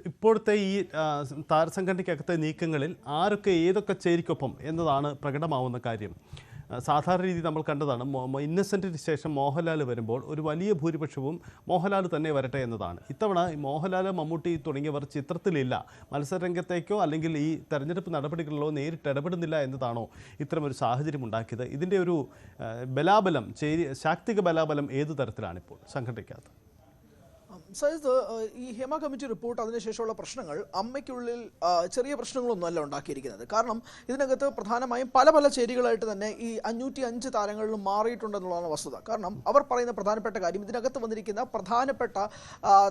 ഇപ്പോഴത്തെ ഈ താരസംഘടനയ്ക്കകത്തെ നീക്കങ്ങളിൽ ആരൊക്കെ ഏതൊക്കെ ചേരിക്കൊപ്പം എന്നതാണ് പ്രകടമാവുന്ന കാര്യം. സാധാരണ രീതി നമ്മൾ കണ്ടതാണ്. ഇന്നസെൻറ്റിന് ശേഷം മോഹൻലാൽ വരുമ്പോൾ ഒരു വലിയ ഭൂരിപക്ഷവും മോഹൻലാൽ തന്നെ വരട്ടെ എന്നതാണ്. ഇത്തവണ മോഹൻലാൽ, മമ്മൂട്ടി തുടങ്ങിയവർ ചിത്രത്തിലില്ല. മത്സരരംഗത്തേക്കോ അല്ലെങ്കിൽ ഈ തെരഞ്ഞെടുപ്പ് നടപടികളിലോ നേരിട്ട് ഇടപെടുന്നില്ല എന്നതാണോ ഇത്തരമൊരു സാഹചര്യം ഉണ്ടാക്കിയത്? ഇതിൻ്റെ ഒരു ബലാബലം, ശാക്തിക ബലാബലം ഏതു തരത്തിലാണിപ്പോൾ സംഘടനയ്ക്കകത്ത്? സൈസ് ഈ ഹേമ കമ്മിറ്റി റിപ്പോർട്ട് അതിനുശേഷമുള്ള പ്രശ്നങ്ങൾ അമ്മയ്ക്കുള്ളിൽ ചെറിയ പ്രശ്നങ്ങളൊന്നും അല്ല ഉണ്ടാക്കിയിരിക്കുന്നത്. കാരണം ഇതിനകത്ത് പ്രധാനമായും പല പല ചേരികളായിട്ട് തന്നെ ഈ 505 താരങ്ങളിലും മാറിയിട്ടുണ്ടെന്നുള്ളതാണ് വസ്തുത. കാരണം അവർ പറയുന്ന പ്രധാനപ്പെട്ട കാര്യം, ഇതിനകത്ത് വന്നിരിക്കുന്ന പ്രധാനപ്പെട്ട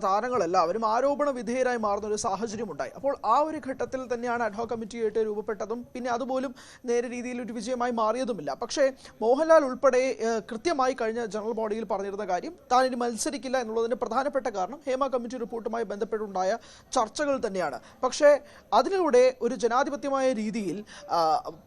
താരങ്ങളെല്ലാവരും ആരോപണ വിധേയരായി മാറുന്ന ഒരു സാഹചര്യം ഉണ്ടായി. അപ്പോൾ ആ ഒരു ഘട്ടത്തിൽ തന്നെയാണ് അഡ്ഹോക് കമ്മിറ്റിയായിട്ട് രൂപപ്പെട്ടതും പിന്നെ അതുപോലും നേരെ രീതിയിൽ ഒരു വിജയമായി മാറിയതുമില്ല. പക്ഷേ മോഹൻലാൽ ഉൾപ്പെടെ കൃത്യമായി കഴിഞ്ഞ ജനറൽ ബോഡിയിൽ പറഞ്ഞിരുന്ന കാര്യം, താൻ ഇനി മത്സരിക്കില്ല എന്നുള്ളതിന് പ്രധാനപ്പെട്ട കാരണം ഹേമ കമ്മിറ്റി റിപ്പോർട്ടുമായി ബന്ധപ്പെട്ടുണ്ടായ ചർച്ചകൾ തന്നെയാണ്. പക്ഷേ അതിലൂടെ ഒരു ജനാധിപത്യമായ രീതിയിൽ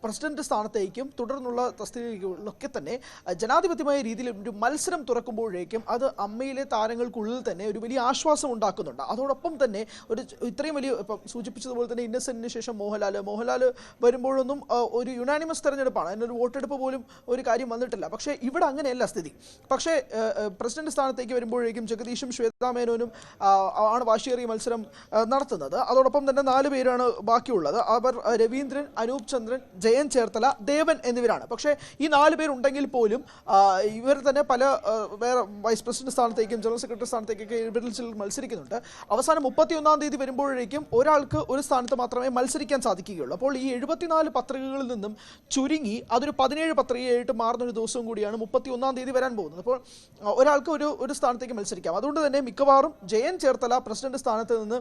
പ്രസിഡന്റ് സ്ഥാനത്തേക്കും തുടർന്നുള്ള തസ്തികയിലൊക്കെ തന്നെ ജനാധിപത്യമായ രീതിയിൽ ഒരു മത്സരം തുറക്കുമ്പോഴേക്കും അത് അമ്മയിലെ താരങ്ങൾക്കുള്ളിൽ തന്നെ ഒരു വലിയ ആശ്വാസം ഉണ്ടാക്കുന്നുണ്ട്. അതോടൊപ്പം തന്നെ ഒരു ഇത്രയും വലിയ ഇപ്പം സൂചിപ്പിച്ചതുപോലെ തന്നെ ഇന്നസെന്റിന് ശേഷം മോഹൻലാൽ വരുമ്പോഴൊന്നും ഒരു യുനാനിമസ് തെരഞ്ഞെടുപ്പാണ്, അതിനൊരു വോട്ടെടുപ്പ് പോലും ഒരു കാര്യം വന്നിട്ടില്ല. പക്ഷേ ഇവിടെ അങ്ങനെയല്ല സ്ഥിതി. പക്ഷേ പ്രസിഡന്റ് സ്ഥാനത്തേക്ക് വരുമ്പോഴേക്കും ജഗദീഷും ശ്വേതാമേനോനും ആണ് വാശിയേറിയ മത്സരം നടത്തുന്നത്. അതോടൊപ്പം തന്നെ 4 പേരാണ് ബാക്കിയുള്ളത്. അവർ രവീന്ദ്രൻ, അനൂപ് ചന്ദ്രൻ, ജയൻ ചേർത്തല, ദേവൻ എന്നിവരാണ്. പക്ഷേ ഈ 4 പേരുണ്ടെങ്കിൽ പോലും ഇവർ തന്നെ പല വേറെ വൈസ് പ്രസിഡന്റ് സ്ഥാനത്തേക്കും ജനറൽ സെക്രട്ടറി സ്ഥാനത്തേക്കൊക്കെ ഇവരിൽ ചിലർ മത്സരിക്കുന്നുണ്ട്. അവസാനം 31-ാം തീയതി വരുമ്പോഴേക്കും ഒരാൾക്ക് ഒരു സ്ഥാനത്ത് മാത്രമേ മത്സരിക്കാൻ സാധിക്കുകയുള്ളൂ. അപ്പോൾ ഈ 74 പത്രികകളിൽ നിന്നും ചുരുങ്ങി അതൊരു 17 പത്രികയായിട്ട് മാറുന്നൊരു ദിവസവും കൂടിയാണ് 31-ാം തീയതി വരാൻ പോകുന്നത്. അപ്പോൾ ഒരാൾക്ക് ഒരു സ്ഥാനത്തേക്ക് മത്സരിക്കാം. അതുകൊണ്ട് തന്നെ മിക്കവാറും ജയൻ ചേർത്തല പ്രസിഡന്റ് സ്ഥാനത്ത് നിന്ന്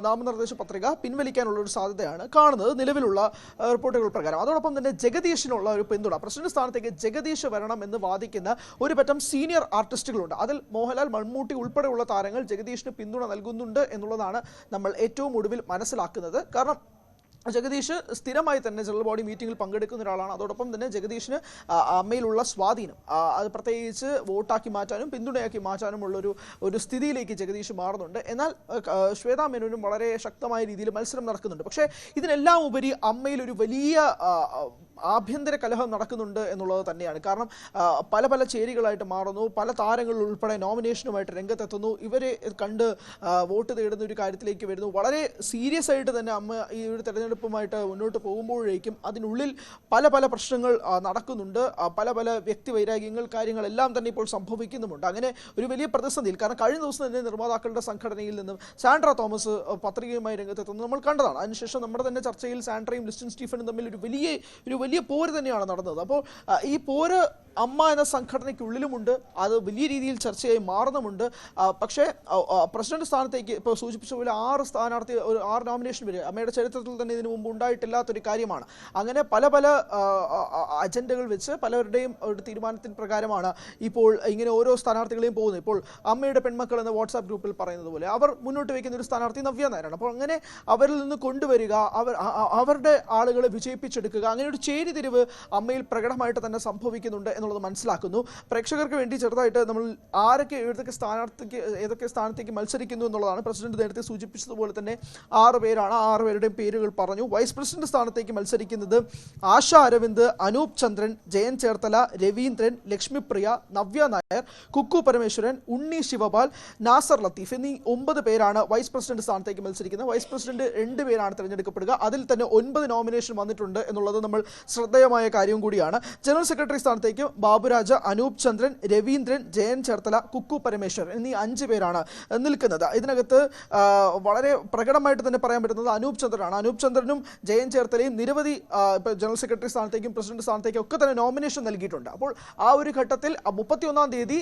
നാമനിർദ്ദേശ പത്രിക പിൻവലിക്കാനുള്ള ഒരു സാധ്യതയാണ് കാണുന്നത് നിലവിലുള്ള റിപ്പോർട്ടുകൾ പ്രകാരം. അതോടൊപ്പം തന്നെ ജഗദീഷിനുള്ള ഒരു പിന്തുണ, പ്രസിഡന്റ് സ്ഥാനത്തേക്ക് ജഗദീഷ് വരണം എന്ന് വാദിക്കുന്ന ഒരു പറ്റം സീനിയർ ആർട്ടിസ്റ്റുകളുണ്ട്. അതിൽ മോഹൻലാൽ, മമ്മൂട്ടി ഉൾപ്പെടെയുള്ള താരങ്ങൾ ജഗദീഷിന് പിന്തുണ നൽകുന്നുണ്ട് എന്നുള്ളതാണ് നമ്മൾ ഏറ്റവും ഒടുവിൽ മനസ്സിലാക്കുന്നത്. കാരണം ജഗദീഷ് സ്ഥിരമായി തന്നെ ജനറൽ ബോഡി മീറ്റിംഗിൽ പങ്കെടുക്കുന്ന ഒരാളാണ്. അതോടൊപ്പം തന്നെ ജഗദീഷിന് അമ്മയിലുള്ള സ്വാധീനം, അത് പ്രത്യേകിച്ച് വോട്ടാക്കി മാറ്റാനും പിന്തുണയാക്കി മാറ്റാനുമുള്ള ഒരു സ്ഥിതിയിലേക്ക് ജഗദീഷ് മാറുന്നുണ്ട്. എന്നാൽ ശ്വേതാ മേനോനും വളരെ ശക്തമായ രീതിയിൽ മത്സരം നടക്കുന്നുണ്ട്. പക്ഷേ ഇതിനെല്ലാം ഉപരി അമ്മയിൽ ഒരു വലിയ ആഭ്യന്തര കലഹം നടക്കുന്നുണ്ട് എന്നുള്ളത് തന്നെയാണ്. കാരണം പല പല ചേരികളായിട്ട് മാറുന്നു, പല താരങ്ങൾ ഉൾപ്പെടെ നോമിനേഷനുമായിട്ട് രംഗത്തെത്തുന്നു, ഇവരെ കണ്ട് വോട്ട് തേടുന്ന ഒരു കാര്യത്തിലേക്ക് വരുന്നു. വളരെ സീരിയസ് ആയിട്ട് തന്നെ അമ്മ ഈ ഒരു തെരഞ്ഞെടുപ്പുമായിട്ട് മുന്നോട്ട് പോകുമ്പോഴേക്കും അതിനുള്ളിൽ പല പല പ്രശ്നങ്ങൾ നടക്കുന്നുണ്ട്. പല പല വ്യക്തിവൈരാഗ്യങ്ങൾ, കാര്യങ്ങളെല്ലാം തന്നെ ഇപ്പോൾ സംഭവിക്കുന്നുമുണ്ട്. അങ്ങനെ ഒരു വലിയ പ്രതിസന്ധിയിൽ, കാരണം കഴിഞ്ഞ ദിവസം തന്നെ നിർമ്മാതാക്കളുടെ സംഘടനയിൽ നിന്നും സാൻഡ്ര തോമസ് പത്രികയുമായി രംഗത്തെത്തുന്നത് നമ്മൾ കണ്ടതാണ്. അതിനുശേഷം നമ്മുടെ തന്നെ ചർച്ചയിൽ സാൻഡ്രയും ലിസ്റ്റൻ സ്റ്റീഫനും തമ്മിൽ ഒരു വലിയ പോര് തന്നെയാണ് നടന്നത്. അപ്പോൾ ഈ പോര് അമ്മ എന്ന സംഘടനയ്ക്കുള്ളിലുമുണ്ട്, അത് വലിയ രീതിയിൽ ചർച്ചയായി മാറുന്നുമുണ്ട്. പക്ഷേ പ്രസിഡന്റ് സ്ഥാനത്തേക്ക് ഇപ്പോൾ സൂചിപ്പിച്ച പോലെ 6 നോമിനേഷൻ വരെ അമ്മയുടെ ചരിത്രത്തിൽ തന്നെ ഇതിനു മുമ്പ് ഉണ്ടായിട്ടില്ലാത്തൊരു കാര്യമാണ്. അങ്ങനെ പല പല അജണ്ടകൾ വെച്ച് പലരുടെയും ഒരു തീരുമാനത്തിന് പ്രകാരമാണ് ഇപ്പോൾ ഇങ്ങനെ ഓരോ സ്ഥാനാർത്ഥികളെയും പോകുന്നത്. ഇപ്പോൾ അമ്മയുടെ പെൺമക്കൾ എന്ന വാട്സാപ്പ് ഗ്രൂപ്പിൽ പറയുന്നത് പോലെ അവർ മുന്നോട്ട് വയ്ക്കുന്ന ഒരു സ്ഥാനാർത്ഥി നവ്യ നായരാണ്. അപ്പോൾ അങ്ങനെ അവരിൽ നിന്ന് കൊണ്ടുവരിക, അവരുടെ ആളുകളെ വിജയിപ്പിച്ചെടുക്കുക, അങ്ങനെ ഒരു ചേരിതിരിവ് അമ്മയിൽ പ്രകടമായിട്ട് തന്നെ സംഭവിക്കുന്നുണ്ട് എന്നുള്ളത് മനസ്സിലാക്കുന്നു. പ്രേക്ഷകർക്ക് വേണ്ടി ചെറുതായിട്ട് നമ്മൾ ഏതൊക്കെ സ്ഥാനത്തേക്ക് മത്സരിക്കുന്നു എന്നുള്ളതാണ്. പ്രസിഡന്റ് നേരത്തെ സൂചിപ്പിച്ചതുപോലെ തന്നെ 6 പേരാണ്. 6 പേരുടെയും പേരുകൾ പറഞ്ഞു. വൈസ് പ്രസിഡന്റ് സ്ഥാനത്തേക്ക് മത്സരിക്കുന്നത് ആശ അരവിന്ദ്, അനൂപ് ചന്ദ്രൻ, ജയൻ ചേർത്തല, രവീന്ദ്രൻ, ലക്ഷ്മിപ്രിയ, നവ്യ നായർ, കുക്കു പരമേശ്വരൻ, ഉണ്ണി ശിവപാൽ, നാസർ ലത്തീഫ് എന്നീ 9 പേരാണ് വൈസ് പ്രസിഡന്റ് സ്ഥാനത്തേക്ക് മത്സരിക്കുന്നത്. വൈസ് പ്രസിഡന്റ് 2 പേരാണ് തിരഞ്ഞെടുക്കപ്പെടുക. അതിൽ തന്നെ 9 നോമിനേഷൻ വന്നിട്ടുണ്ട് എന്നുള്ളത് നമ്മൾ ശ്രദ്ധേയമായ കാര്യവും കൂടിയാണ്. ജനറൽ സെക്രട്ടറി സ്ഥാനത്തേക്ക് ബാബുരാജ, അനൂപ് ചന്ദ്രൻ, രവീന്ദ്രൻ, ജയൻ ചേർത്തല, കുക്കു പരമേശ്വരൻ എന്നീ 5 പേരാണ് നിൽക്കുന്നത്. ഇതിനകത്ത് വളരെ പ്രകടമായിട്ട് തന്നെ പറയാൻ പറ്റുന്നത് അനൂപ് ചന്ദ്രനാണ്. അനൂപ് ചന്ദ്രനും ജയൻ ചേർത്തലയും നിരവധി ജനറൽ സെക്രട്ടറി സ്ഥാനത്തേക്കും പ്രസിഡന്റ് സ്ഥാനത്തേക്കും ഒക്കെ തന്നെ നോമിനേഷൻ നൽകിയിട്ടുണ്ട്. അപ്പോൾ ആ ഒരു ഘട്ടത്തിൽ 31-ാം തീയതി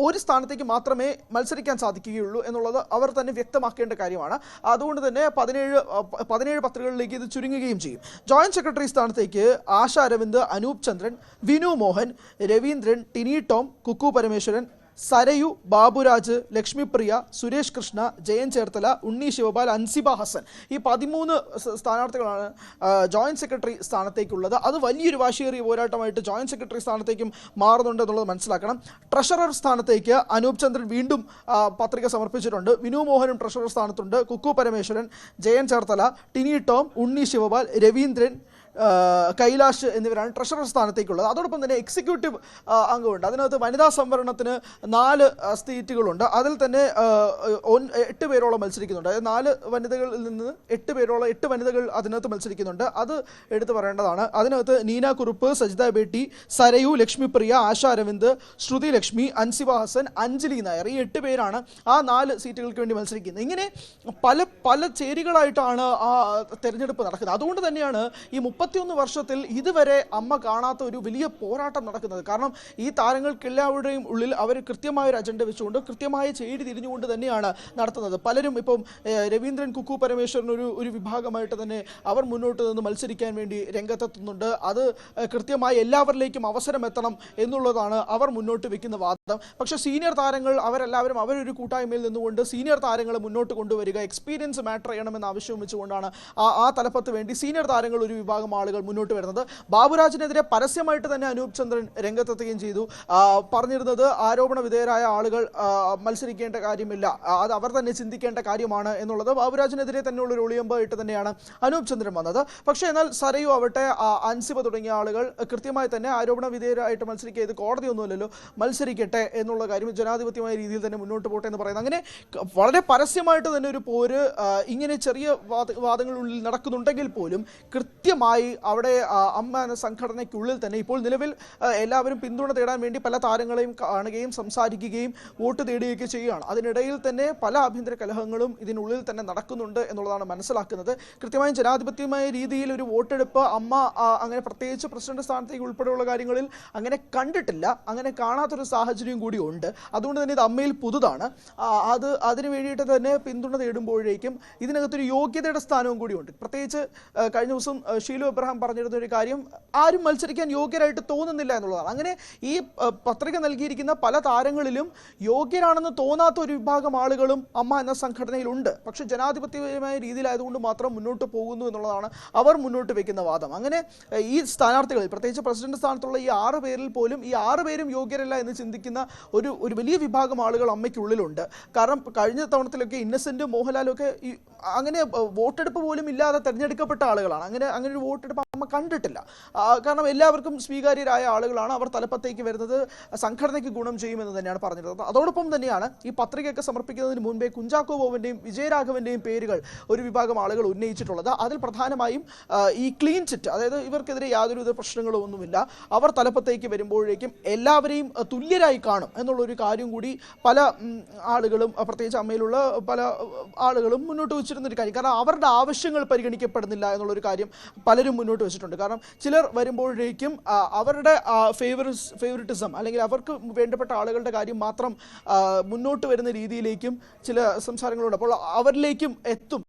ഒരു സ്ഥാനത്തേക്ക് മാത്രമേ മത്സരിക്കാൻ സാധിക്കുകയുള്ളൂ എന്നുള്ളത് അവർ തന്നെ വ്യക്തമാക്കേണ്ട കാര്യമാണ്. അതുകൊണ്ട് തന്നെ 17 പത്രികകളിലേക്ക് ഇത് ചുരുങ്ങുകയും ചെയ്യും. ജോയിന്റ് സെക്രട്ടറി സ്ഥാനത്തേക്ക് ആശ അരവിന്ദ്, അനൂപ് ചന്ദ്രൻ, വിനു മോഹൻ, രവീന്ദ്രൻ, ടിനി ടോം, കുക്കു പരമേശ്വരൻ, സരയു, ബാബുരാജ്, ലക്ഷ്മിപ്രിയ, സുരേഷ് കൃഷ്ണ, ജയൻ ചേർത്തല, ഉണ്ണി ശിവപാൽ, അൻസിബ ഹസൻ, ഈ 13 സ്ഥാനാർത്ഥികളാണ് ജോയിന്റ് സെക്രട്ടറി സ്ഥാനത്തേക്കുള്ളത്. അത് വലിയൊരു വാശിയേറിയ പോരാട്ടമായിട്ട് ജോയിന്റ് സെക്രട്ടറി സ്ഥാനത്തേക്കും മാറുന്നുണ്ട് എന്നുള്ളത് മനസ്സിലാക്കണം. ട്രഷറർ സ്ഥാനത്തേക്ക് അനൂപ് ചന്ദ്രൻ വീണ്ടും പത്രിക സമർപ്പിച്ചിട്ടുണ്ട്. വിനു മോഹനും ട്രഷറർ സ്ഥാനത്തുണ്ട്. കുക്കു പരമേശ്വരൻ, ജയൻ ചേർത്തല, ടിനി ടോം, ഉണ്ണി ശിവപാൽ, രവീന്ദ്രൻ, കൈലാഷ് എന്നിവരാണ് ട്രഷറർ സ്ഥാനത്തേക്കുള്ളത്. അതോടൊപ്പം തന്നെ എക്സിക്യൂട്ടീവ് അംഗമുണ്ട്. അതിനകത്ത് വനിതാ സംവരണത്തിന് 4 സീറ്റുകളുണ്ട്. അതിൽ തന്നെ 8 പേരോളം മത്സരിക്കുന്നുണ്ട്. അതായത് 4 വനിതകളിൽ നിന്ന് 8 വനിതകൾ അതിനകത്ത് മത്സരിക്കുന്നുണ്ട്. അത് എടുത്തു പറയേണ്ടതാണ്. അതിനകത്ത് നീന കുറുപ്പ്, സജിത ബേട്ടി, സരയു, ലക്ഷ്മിപ്രിയ, ആശ അരവിന്ദ്, ശ്രുതി ലക്ഷ്മി, അൻസിബ ഹസൻ, അഞ്ജലി നായർ, ഈ 8 പേരാണ് ആ 4 സീറ്റുകൾക്ക് വേണ്ടി മത്സരിക്കുന്നത്. ഇങ്ങനെ പല ചേരികളായിട്ടാണ് ആ തെരഞ്ഞെടുപ്പ് നടക്കുന്നത്. അതുകൊണ്ട് തന്നെയാണ് ഈ 31 വർഷത്തിൽ ഇതുവരെ അമ്മ കാണാത്ത ഒരു വലിയ പോരാട്ടം നടക്കുന്നത്. കാരണം ഈ താരങ്ങൾക്കെല്ലാവരുടെയും ഉള്ളിൽ അവർ കൃത്യമായ ഒരു അജണ്ട വെച്ചുകൊണ്ട് കൃത്യമായ ചേരി തിരിഞ്ഞുകൊണ്ട് തന്നെയാണ് നടത്തുന്നത്. പലരും ഇപ്പം രവീന്ദ്രൻ, കുക്കു പരമേശ്വരൻ ഒരു വിഭാഗമായിട്ട് തന്നെ അവർ മുന്നോട്ട് നിന്ന് മത്സരിക്കാൻ വേണ്ടി രംഗത്തെത്തുന്നുണ്ട്. അത് കൃത്യമായി എല്ലാവരിലേക്കും അവസരം എത്തണം എന്നുള്ളതാണ് അവർ മുന്നോട്ട് വെക്കുന്ന വാദം. പക്ഷേ സീനിയർ താരങ്ങൾ അവരെല്ലാവരും അവരൊരു കൂട്ടായ്മയിൽ നിന്നുകൊണ്ട് സീനിയർ താരങ്ങളെ മുന്നോട്ട് കൊണ്ടുവരിക, എക്സ്പീരിയൻസ് മാറ്റർ ചെയ്യണമെന്ന് ആവശ്യം വെച്ചുകൊണ്ടാണ് ആ തലപ്പത്ത് വേണ്ടി സീനിയർ താരങ്ങൾ ഒരു വിഭാഗം ആളുകൾ മുന്നോട്ട് വരുന്നത്. ബാബുരാജിനെതിരെ പരസ്യമായിട്ട് തന്നെ അനൂപ് ചന്ദ്രൻ രംഗത്തെത്തുകയും ചെയ്തു. പറഞ്ഞിരുന്നത് ആരോപണ വിധേയരായ ആളുകൾ മത്സരിക്കേണ്ട കാര്യമില്ല, അത് അവർ തന്നെ ചിന്തിക്കേണ്ട കാര്യമാണ് എന്നുള്ളത്. ബാബുരാജിനെതിരെ തന്നെയുള്ള ഒരു ഒളിയമ്പായിട്ട് തന്നെയാണ് അനൂപ് ചന്ദ്രൻ വന്നത്. പക്ഷേ എന്നാൽ സരയു ആവട്ടെ, അൻസിബ തുടങ്ങിയ ആളുകൾ കൃത്യമായി തന്നെ ആരോപണ വിധേയരായിട്ട് മത്സരിക്കുക, ഇത് കോടതിയൊന്നുമല്ലല്ലോ, മത്സരിക്കട്ടെ എന്നുള്ള കാര്യം ജനാധിപത്യമായ രീതിയിൽ തന്നെ മുന്നോട്ട് പോട്ടെ എന്ന് പറയുന്നത്. അങ്ങനെ വളരെ പരസ്യമായിട്ട് തന്നെ ഒരു പോര് ഇങ്ങനെ ചെറിയ വാദങ്ങളുള്ളിൽ നടക്കുന്നുണ്ടെങ്കിൽ പോലും കൃത്യമായി അവിടെ അമ്മ എന്ന സംഘടനയ്ക്കുള്ളിൽ തന്നെ ഇപ്പോൾ നിലവിൽ എല്ലാവരും പിന്തുണ തേടാൻ വേണ്ടി പല താരങ്ങളെയും കാണുകയും സംസാരിക്കുകയും വോട്ട് തേടുകയൊക്കെ ചെയ്യുകയാണ്. അതിനിടയിൽ തന്നെ പല ആഭ്യന്തര കലഹങ്ങളും ഇതിനുള്ളിൽ തന്നെ നടക്കുന്നുണ്ട് എന്നുള്ളതാണ് മനസ്സിലാക്കുന്നത്. കൃത്യമായും ജനാധിപത്യമായ രീതിയിൽ ഒരു വോട്ടെടുപ്പ് അമ്മ അങ്ങനെ പ്രത്യേകിച്ച് പ്രസിഡന്റ് സ്ഥാനത്തേക്ക് ഉൾപ്പെടെയുള്ള കാര്യങ്ങളിൽ അങ്ങനെ കണ്ടിട്ടില്ല. അങ്ങനെ കാണാത്തൊരു സാഹചര്യം കൂടി ഉണ്ട്. അതുകൊണ്ട് തന്നെ ഇത് അമ്മയിൽ പുതുതാണ്. അതിനു വേണ്ടിയിട്ട് തന്നെ പിന്തുണ തേടുമ്പോഴേക്കും ഇതിനകത്തൊരു യോഗ്യതയുടെ സ്ഥാനവും കൂടിയുണ്ട്. പ്രത്യേകിച്ച് കഴിഞ്ഞ ദിവസം ഷീലു എബ്രഹാം പറഞ്ഞിരുന്ന ഒരു കാര്യം, ആരും മത്സരിക്കാൻ യോഗ്യരായിട്ട് തോന്നുന്നില്ല എന്നുള്ളതാണ്. അങ്ങനെ ഈ പത്രിക നൽകിയിരിക്കുന്ന പല താരങ്ങളിലും യോഗ്യരാണെന്ന് തോന്നാത്ത ഒരു വിഭാഗം ആളുകളും അമ്മ എന്ന സംഘടനയിലുണ്ട്. പക്ഷേ ജനാധിപത്യപരമായ രീതിയിലായതുകൊണ്ട് മാത്രം മുന്നോട്ട് പോകുന്നു എന്നുള്ളതാണ് അവർ മുന്നോട്ട് വെക്കുന്ന വാദം. അങ്ങനെ ഈ സ്ഥാനാർത്ഥികളിൽ പ്രത്യേകിച്ച് പ്രസിഡന്റ് സ്ഥാനത്തുള്ള ഈ 6 പേരിൽ പോലും ഈ 6 പേരും യോഗ്യരല്ല എന്ന് ചിന്തിക്കുന്ന ഒരു വലിയ വിഭാഗം ആളുകൾ അമ്മയ്ക്കുള്ളിലുണ്ട്. കാരണം കഴിഞ്ഞ തവണത്തിലൊക്കെ ഇന്നസെന്റും മോഹൻലാലും ഒക്കെ അങ്ങനെ വോട്ടെടുപ്പ് പോലും ഇല്ലാതെ തെരഞ്ഞെടുക്കപ്പെട്ട ആളുകളാണ്. അങ്ങനെ ഒരു വോട്ടെടുപ്പ് അമ്മ കണ്ടിട്ടില്ല. കാരണം എല്ലാവർക്കും സ്വീകാര്യരായ ആളുകളാണ്. അവർ തലപ്പത്തേക്ക് വരുന്നത് സംഘടനയ്ക്ക് ഗുണം ചെയ്യുമെന്ന് തന്നെയാണ് പറഞ്ഞിരുന്നത്. അതോടൊപ്പം തന്നെയാണ് ഈ പത്രികയൊക്കെ സമർപ്പിക്കുന്നതിന് മുൻപേ കുഞ്ചാക്കോ ബോബന്റെയും വിജയരാഘവന്റെയും പേരുകൾ ഒരു വിഭാഗം ആളുകൾ ഉന്നയിച്ചിട്ടുള്ളത്. അതിൽ പ്രധാനമായും ഈ ക്ലീൻ ചിറ്റ്, അതായത് ഇവർക്കെതിരെ യാതൊരുവിധ പ്രശ്നങ്ങളോ ഒന്നുമില്ല, അവർ തലപ്പത്തേക്ക് വരുമ്പോഴേക്കും എല്ലാവരെയും തുല്യരായി കാണും എന്നുള്ളൊരു കാര്യം കൂടി പല ആളുകളും പ്രത്യേകിച്ച് അമ്മയിലുള്ള പല ആളുകളും മുന്നോട്ട് വെച്ചിരുന്നൊരു കാര്യം. കാരണം അവരുടെ ആവശ്യങ്ങൾ പരിഗണിക്കപ്പെടുന്നില്ല എന്നുള്ളൊരു കാര്യം പലരും മുന്നോട്ട് വെച്ചിട്ടുണ്ട്. കാരണം ചിലർ വരുമ്പോഴേക്കും അവരുടെ ഫേവറിറ്റിസം അല്ലെങ്കിൽ അവർക്ക് വേണ്ടപ്പെട്ട ആളുകളുടെ കാര്യം മാത്രം മുന്നോട്ട് വരുന്ന രീതിയിലേക്കും ചില സംസാരങ്ങളുണ്ട്. അപ്പോൾ അവരിലേക്കും എത്തും